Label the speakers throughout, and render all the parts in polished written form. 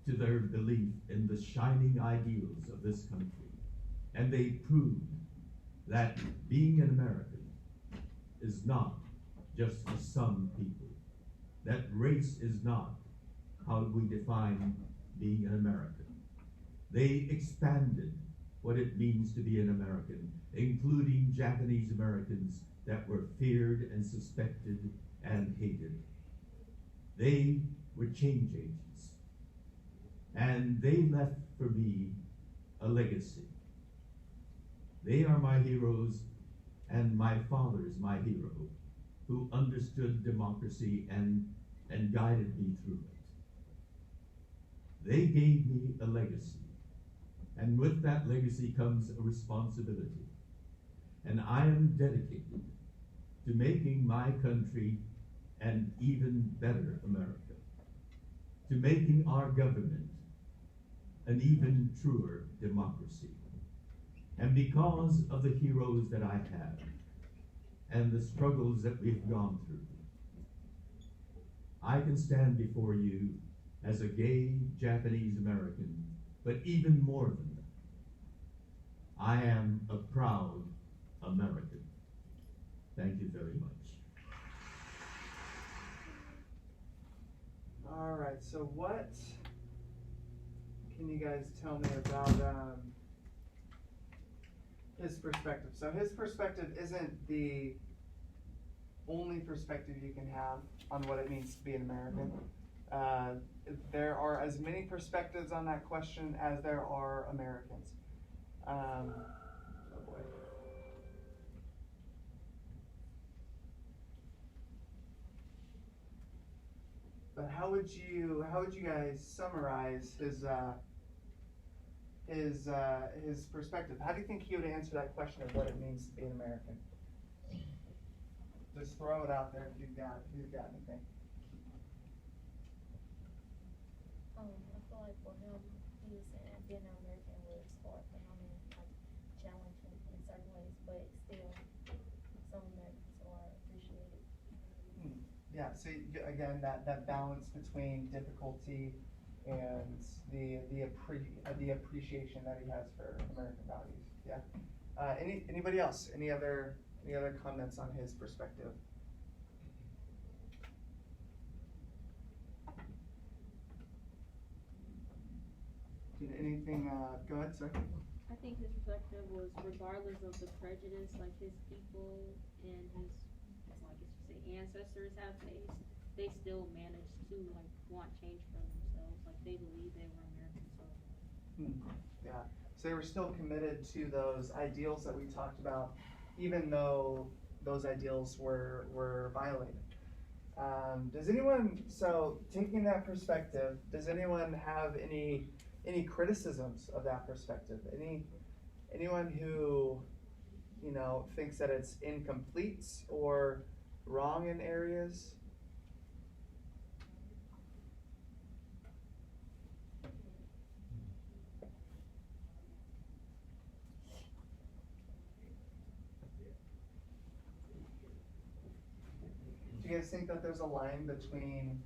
Speaker 1: to their belief in the shining ideals of this country. And they proved that being an American is not just for some people, that race is not how we define being an American. They expanded what it means to be an American, including Japanese Americans that were feared and suspected and hated. They were change agents. And they left for me a legacy. They are my heroes, and my father is my hero, who understood democracy and guided me through it. They gave me a legacy. And with that legacy comes a responsibility. And I am dedicated to making my country an even better America, to making our government an even truer democracy. And because of the heroes that I have and the struggles that we've gone through, I can stand before you as a gay Japanese American, but even more than that, I am a proud American. Thank you very much.
Speaker 2: All right, so what can you guys tell me about his perspective? So his perspective isn't the only perspective you can have on what it means to be an American. There are as many perspectives on that question as there are Americans. Oh boy. But how would you guys summarize his perspective? How do you think he would answer that question of what it means to be an American? Just throw it out there if you've got anything.
Speaker 3: I feel like for him, he was saying being an American was hard for him and like challenging in certain ways, but still, some Americans are appreciated.
Speaker 2: Yeah. So again, that balance between difficulty and the appreciation that he has for American values. Yeah. Anybody else? Any other comments on his perspective? Anything? Go ahead, sir.
Speaker 4: I think his perspective was regardless of the prejudice like his people and his, like you say, ancestors have faced, they still managed to like want change for themselves. Like they believe they were American. So.
Speaker 2: Yeah. So they were still committed to those ideals that we talked about, even though those ideals were violated. Does anyone? So taking that perspective, does anyone have any criticisms of that perspective? Anyone who, thinks that it's incomplete or wrong in areas? Do you guys think that there's a line that you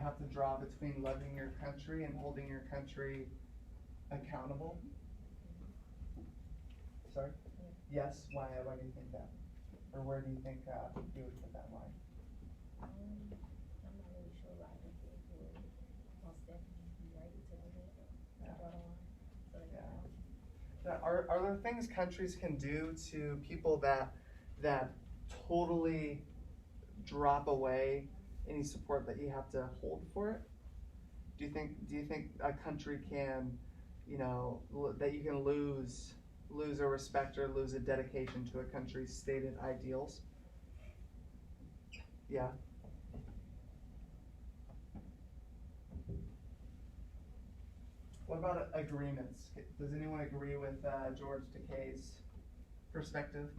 Speaker 2: have to draw between loving your country and holding your country accountable? Sorry? Yes? Why do you think that? Or where do you think you would put that line?
Speaker 3: I'm not really sure, but I think it would most definitely be right to draw the line. So
Speaker 2: Now, are there things countries can do to people that totally drop away any support that you have to hold for it? Do you think a country can, that you can lose a respect or lose a dedication to a country's stated ideals? Yeah. What about agreements? Does anyone agree with George Takei's perspective?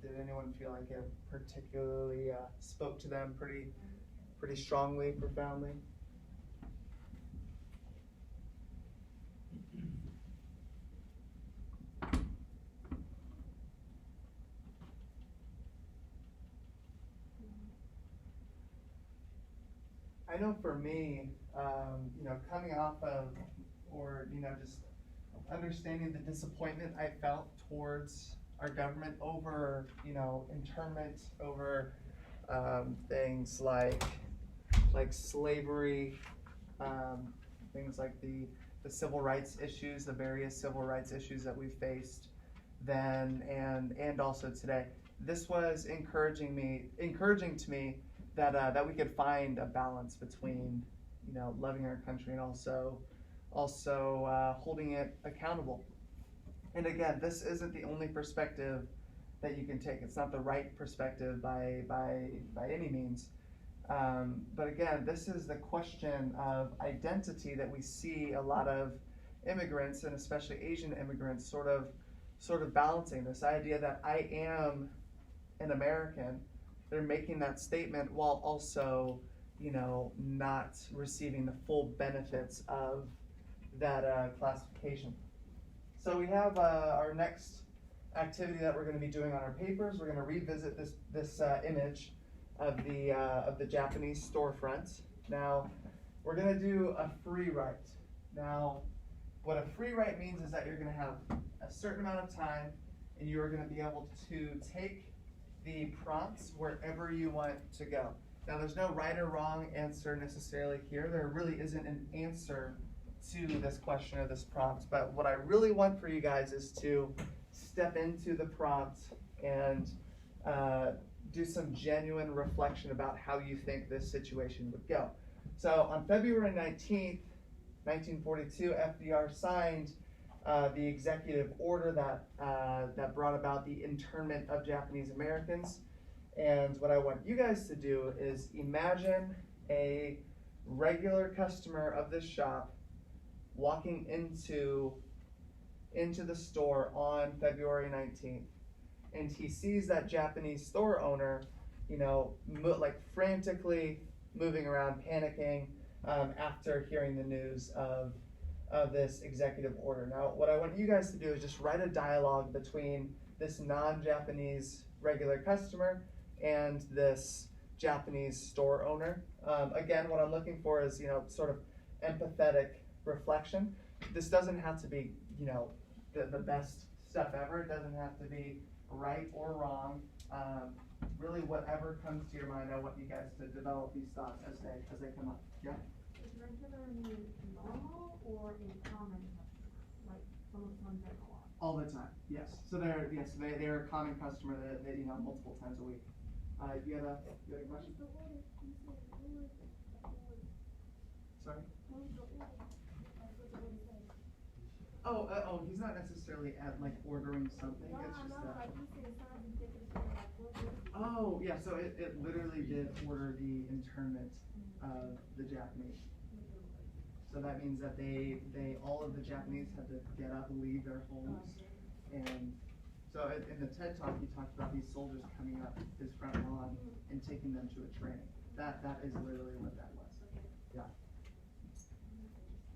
Speaker 2: Did anyone feel like it particularly spoke to them pretty strongly, profoundly? I know for me, coming off of, or, just understanding the disappointment I felt towards our government over, internment, over things like slavery, things like the civil rights issues, the various civil rights issues that we faced then and also today. This was encouraging to me that we could find a balance between loving our country and also holding it accountable. And again, this isn't the only perspective that you can take. It's not the right perspective by any means. But again, this is the question of identity that we see a lot of immigrants, and especially Asian immigrants, sort of balancing this idea that I am an American. They're making that statement while also, not receiving the full benefits of that classification. So we have our next activity that we're going to be doing on our papers. We're going to revisit this image of the Japanese storefront. Now, we're going to do a free write. Now, what a free write means is that you're going to have a certain amount of time, and you are going to be able to take the prompts wherever you want to go. Now, there's no right or wrong answer necessarily here. There really isn't an answer to this question or this prompt, but what I really want for you guys is to step into the prompt and do some genuine reflection about how you think this situation would go. So on February 19th, 1942, FDR signed the executive order that brought about the internment of Japanese Americans. And what I want you guys to do is imagine a regular customer of this shop walking into the store on February 19th, and he sees that Japanese store owner, frantically moving around, panicking after hearing the news of this executive order. Now, what I want you guys to do is just write a dialogue between this non-Japanese regular customer and this Japanese store owner. Again, what I'm looking for is, sort of empathetic reflection. This doesn't have to be, the best stuff ever. It doesn't have to be right or wrong. Really, whatever comes to your mind, I want you guys to develop these thoughts as they come up. Yeah?
Speaker 5: Is regular mean normal or a common customer? Like someone that comes in a lot?
Speaker 2: All the time, yes. So they're a common customer that multiple times a week. You had a question? Sorry? Oh, he's not necessarily ordering something. It's just that. Oh, yeah. So it literally did order the internment of the Japanese. So that means that all of the Japanese had to get up and leave their homes. And so in the TED Talk, he talked about these soldiers coming up his front lawn and taking them to a training. That is literally what that was. Yeah.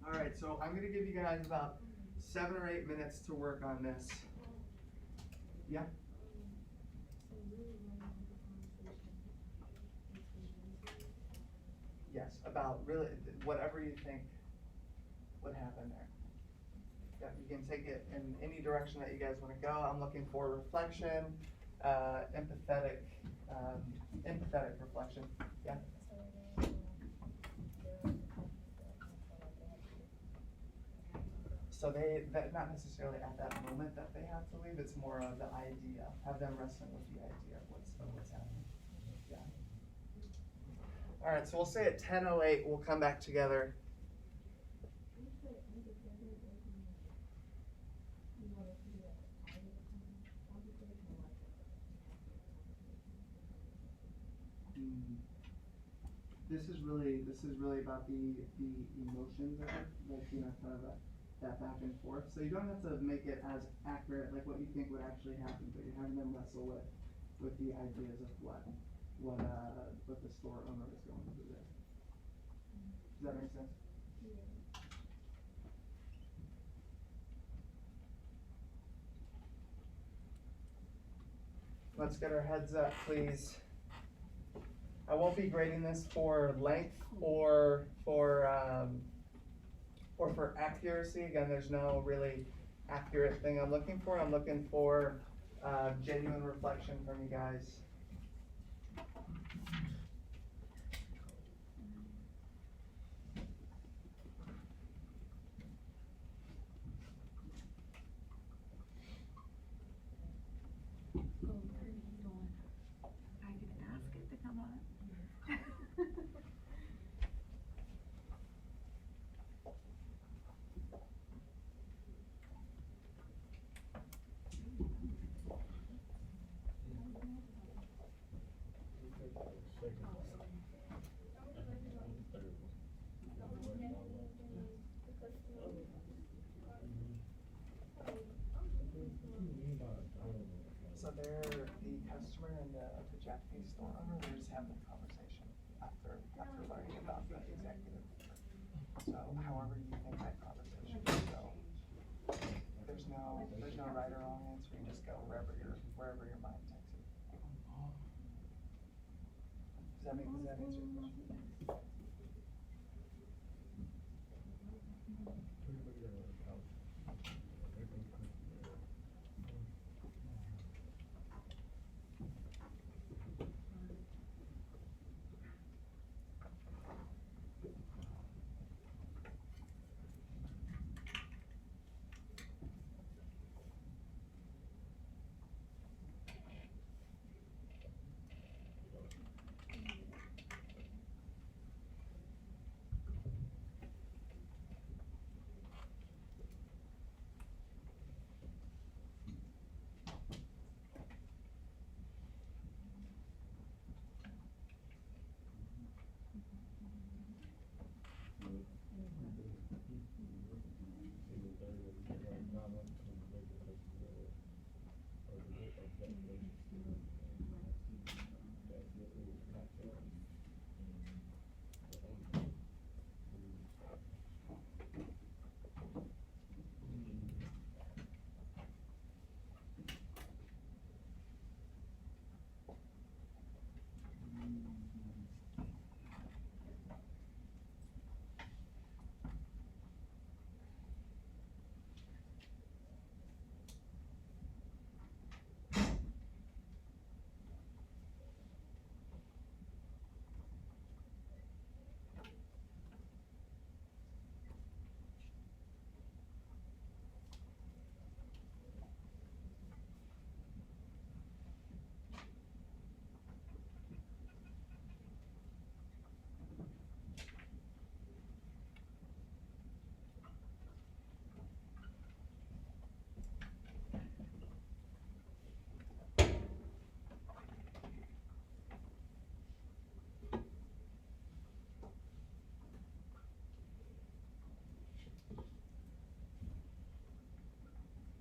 Speaker 2: All right. So I'm going to give you guys about 7 or 8 minutes to work on this. Yeah? Yes, about really whatever you think would happen there. Yeah, you can take it in any direction that you guys want to go. I'm looking for reflection, empathetic reflection. Yeah? So that not necessarily at that moment that they have to leave, it's more of the idea. Have them wrestling with the idea of what's happening. Yeah. All right, so we'll say at 10:08 we'll come back together. This is really about the emotions of it, kind of that back and forth. So you don't have to make it as accurate, like what you think would actually happen, but you're having them wrestle with the ideas of what the store owner is going to do there. Does that make sense?
Speaker 5: Yeah.
Speaker 2: Let's get our heads up, please. I won't be grading this for length or for accuracy. Again, there's no really accurate thing I'm looking for. I'm looking for genuine reflection from you guys.
Speaker 6: I can ask it to come on.
Speaker 2: So they're the customer and the Japanese store owner. They're just having a conversation after learning about the executive. So however you think that conversation should go, there's no right or wrong answer. You just go wherever your mind takes it. Does that answer your question?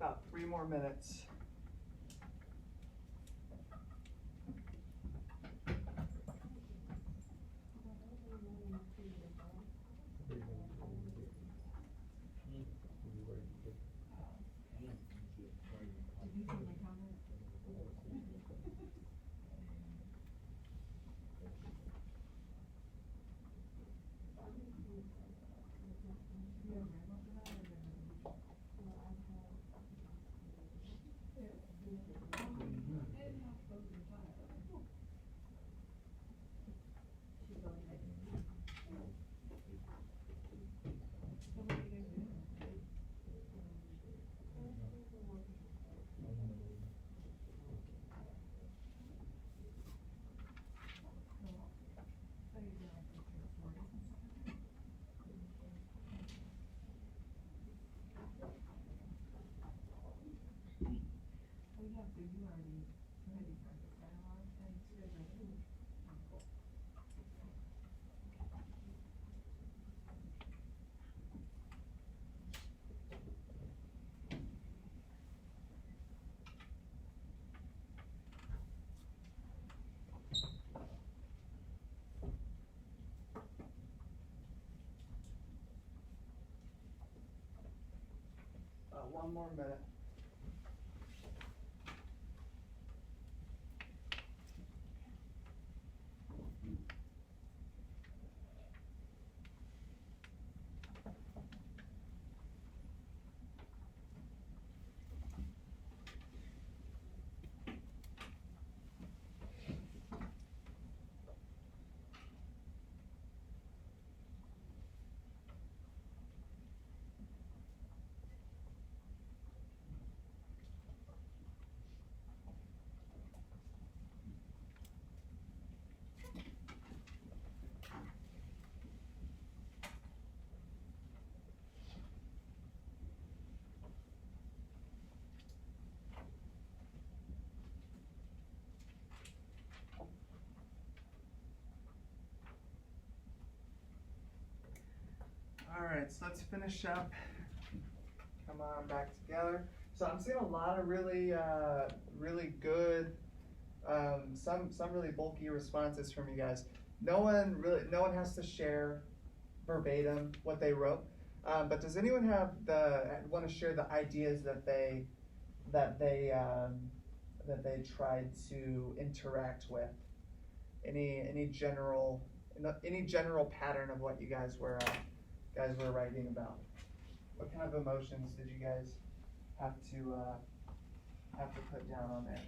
Speaker 2: About 3 more minutes. One more minute. All right, so let's finish up. Come on back together. So I'm seeing a lot of really, really good, some really bulky responses from you guys. No one has to share verbatim what they wrote. But does anyone want to share the ideas that they tried to interact with? Any general pattern of what you guys were writing about? What kind of emotions did you guys have to put down on there?